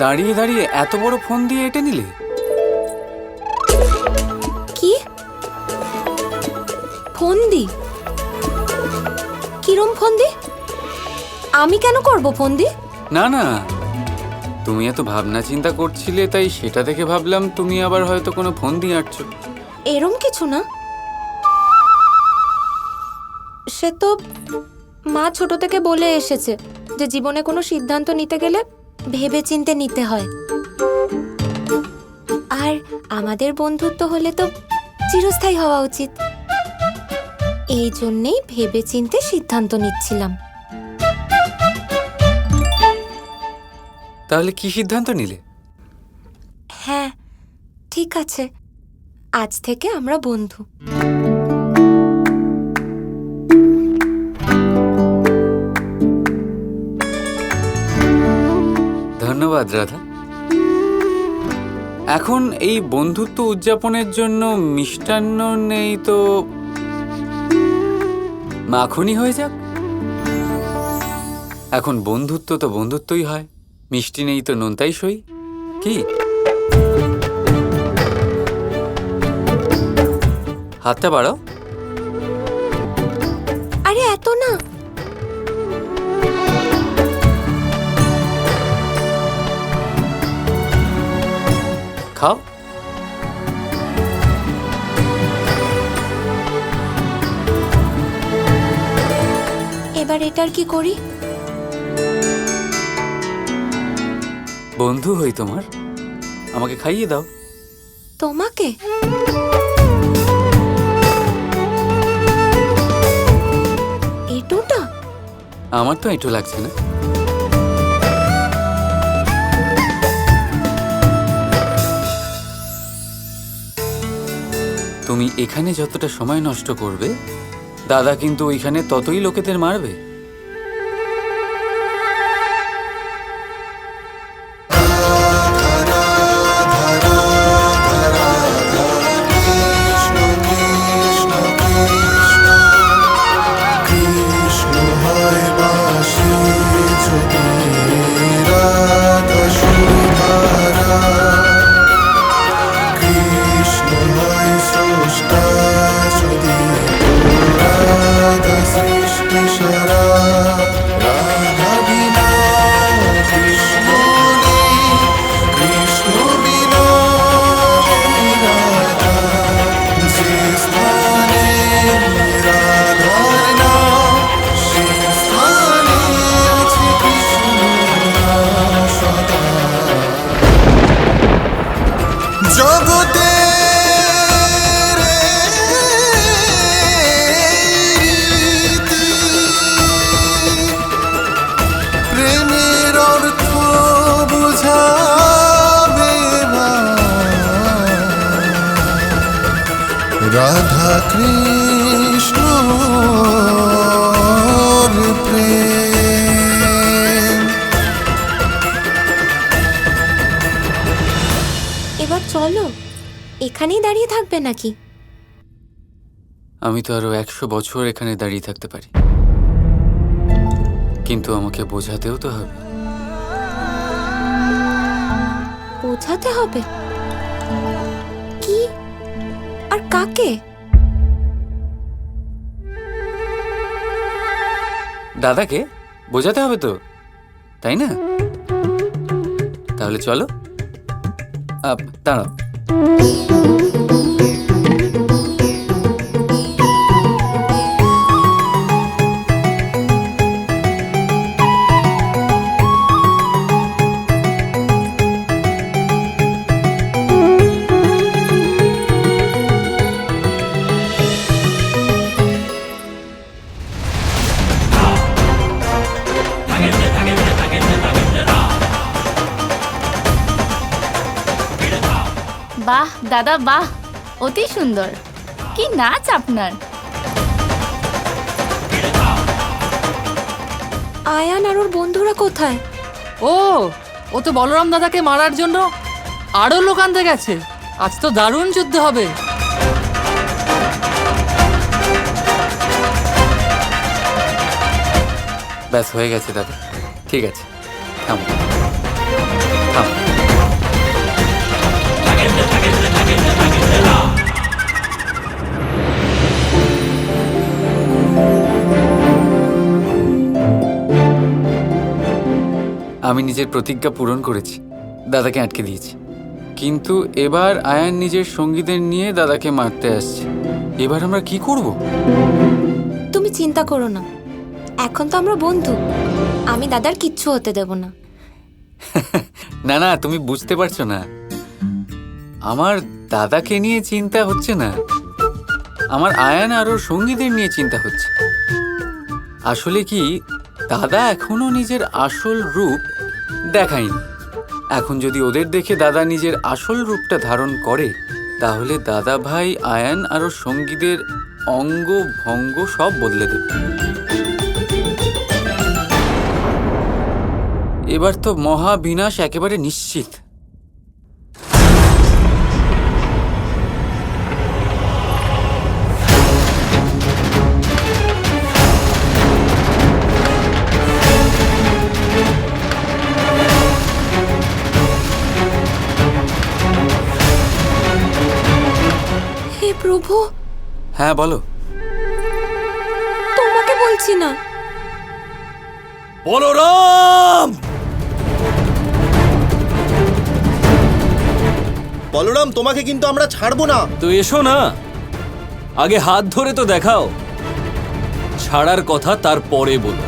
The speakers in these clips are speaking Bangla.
দাঁড়িয়ে দাঁড়িয়ে এত বড় ফোন দিয়ে এঁটে নিলে? কি ফোন দি? কিরম ফোন দি? আমি কেন করব ফোন দি? না না, তুমি এত ভাবনা চিন্তা করছিলে তাই সেটা দেখে ভাবলাম তুমি আবার হয়তো কোনো ফোন দিয়ে আঁটছো। এরম কিছু না। সে তো মা ছোট থেকে বলে এসেছে যে জীবনে কোনো সিদ্ধান্ত নিতে গেলে ভেবেচিন্তে নিতে হয়। আর আমাদের বন্ধুত্ব হলে তো চিরস্থায়ী হওয়া উচিত। এই জন্যেই ভেবেচিন্তে সিদ্ধান্ত নিচ্ছিলাম। তাহলে কি সিদ্ধান্ত নিলে? হ্যাঁ ঠিক আছে, আজ থেকে আমরা বন্ধু। ধন্যবাদ রাধা। এখন এই বন্ধুত্ব উদযাপনের জন্য মিষ্টান্ন নেই তো মাখনই হয়ে যাক। এখন বন্ধুত্ব তো বন্ধুত্বই হয়, মিষ্টি নেই তো নোনতাই সই। কি হাতটা বাড়াও। আরে এত না। খাও। এবার এটার কি করি? বন্ধু হই তোমার, আমাকে খাইয়ে দাও। তোমাকে? এটুটা? আমার তো একটু লাগছে না। তুমি এখানে যতটা সময় নষ্ট করবে, দাদা কিন্তু ওইখানে ততই লোকেদের মারবে। রাধা কৃষ্ণ প্রেম। এবার চলো, এখানেই দাঁড়িয়ে থাকবে নাকি? আমি তো আরো 100 বছর এখানে দাঁড়িয়ে থাকতে পারি, কিন্তু আমাকে বোঝাতেও তো হবে। বোঝাতে হবে? কি আর কাকে? দাদাকে বোঝাতে হবে তো, তাই না? তাহলে চলো। দাঁড়াও। বাহ দাদা বাহ, অতি সুন্দর। কি নাচ আপনার! আয়ান আর ওর বন্ধুরা কোথায়? ও তো বলরাম দাদাকে মারার জন্য আরো লোক আনতে গেছে। আজ তো দারুণ যুদ্ধ হবে। ব্যাস হয়ে গেছে দাদা, ঠিক আছে থামো। থাম। আমি নিজের প্রতিজ্ঞা পূরণ করেছি, দাদাকে আটকে দিয়েছি। কিন্তু এবার আয়ান নিজের সঙ্গীদের নিয়ে দাদাকে মারতে আসছে। এবার আমরা কি করব? তুমি চিন্তা করো না, এখন তো আমরা বন্ধু। আমি দাদার কিচ্ছু হতে দেব না। না না, তুমি বুঝতে পারছো না, আমার দাদাকে নিয়ে চিন্তা হচ্ছে না, আমার আয়ান আর ওর সঙ্গীদের নিয়ে চিন্তা হচ্ছে। আসলে কি, দাদা এখনো নিজের আসল রূপ দেখায়নি। এখন যদি ওদের দেখে দাদা নিজের আসল রূপটা ধারণ করে, তাহলে দাদা ভাই আয়ান আর ওর সঙ্গীদের অঙ্গ ভঙ্গ সব বদলে দেবে। এবার তো মহা বিনাশ একেবারে নিশ্চিত। হে প্রভু, হ্যাঁ বলো। তোমাকে বলছি না। বলরাম! বলরাম, তোমাকে কিন্তু আমরা ছাড়বো না। তো এসো না, আগে হাত ধরে তো দেখাও। ছাড়ার কথা তারপরে বলো।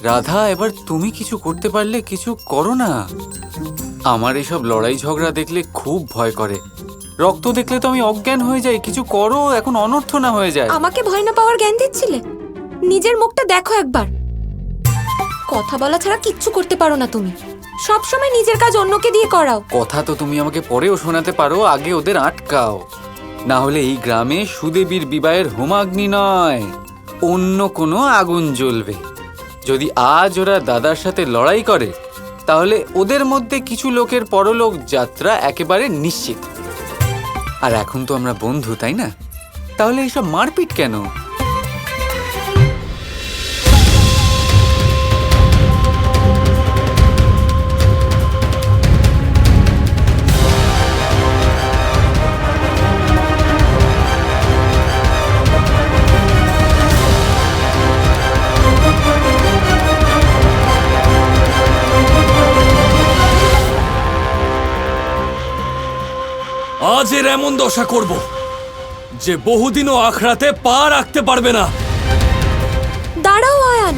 রাধা, এবার তুমি কিছু করতে পারলে কিছু করো না। আমার এসব লড়াই ঝগড়া দেখলে খুব ভয় করে। রক্ত দেখলে তো আমি অজ্ঞান হয়ে যাই। কিছু করো, এখন অনর্থ না হয়ে যায়। আমাকে ভয় না পাওয়ার জ্ঞান দিচ্ছিলে? নিজের মুখটা দেখো একবার। কথা বলা ছাড়া কিচ্ছু করতে পারো না তুমি। সব সময় নিজের কাজ অন্যকে দিয়ে করাও। কথা তো তুমি আমাকে পরেও শোনাতে পারো, আগে ওদের আটকাও। না হলে এই গ্রামে সুদেবীর বিবাহের হোমাগ্নি নয়, অন্য কোনো আগুন জ্বলবে। যদি আজ ওরা দাদার সাথে লড়াই করে, তাহলে ওদের মধ্যে কিছু লোকের পরলোক যাত্রা একেবারে নিশ্চিত। আর এখন তো আমরা বন্ধু, তাই না? তাহলে এইসব মারপিট কেন? আজ এর এমন দশা করব যে বহুদিনও আখড়াতে পা রাখতে পারবে না। দাঁড়াও আয়ান।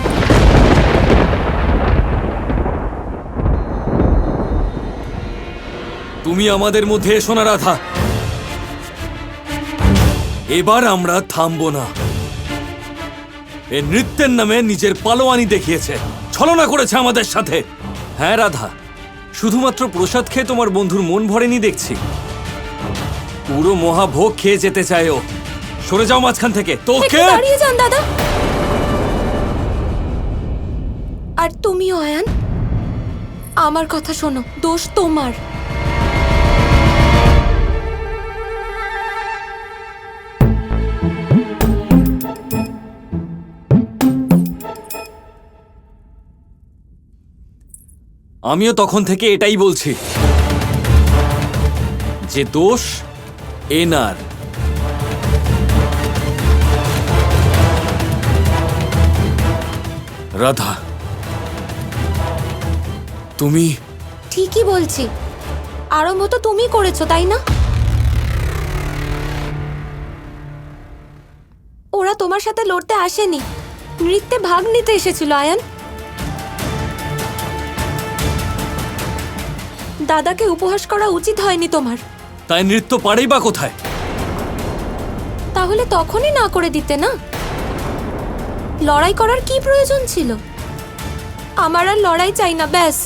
তুমি আমাদের মধ্যে এসো না রাধা। এবার আমরা থামবো না। এ নৃত্যের নামে নিজের পালোয়ানি দেখিয়েছে, ছলনা করেছে আমাদের সাথে। হ্যাঁ রাধা, শুধুমাত্র প্রসাদ খেয়ে তোমার বন্ধুর মন ভরেনি দেখছি। পুরো মহাভোগ খেয়ে যেতে চায় ও। সরে যাও মাঝখান থেকে। একটু তোকে দাঁড়িয়ে যান দাদা। আর তুমিও আয়ান, আমার কথা শোনো। দোষ তোমার। আমিও তখন থেকে এটাই বলছি যে দোষ এনার। রাধা, তুমি ঠিকই বলছি। আরম্ভ তো তুমি করেছো, তাই না? ওরা তোমার সাথে লড়তে আসেনি, নৃত্যে ভাগ নিতে এসেছিল আয়ান। দাদাকে উপহাস করা উচিত হয়নি তোমার। তাই নৃত্য পারেই বা কোথায়? তাহলে তখনই না করে দিতে না। লড়াই করার কি প্রয়োজন ছিল? আমার আর লড়াই চাই না, ব্যাস।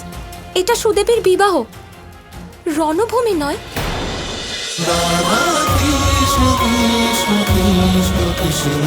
এটা সুদেবীর বিবাহ, রণভূমি নয়। রাধা কৃষ্ণ কৃষ্ণ কৃষ্ণ কৃষ্ণ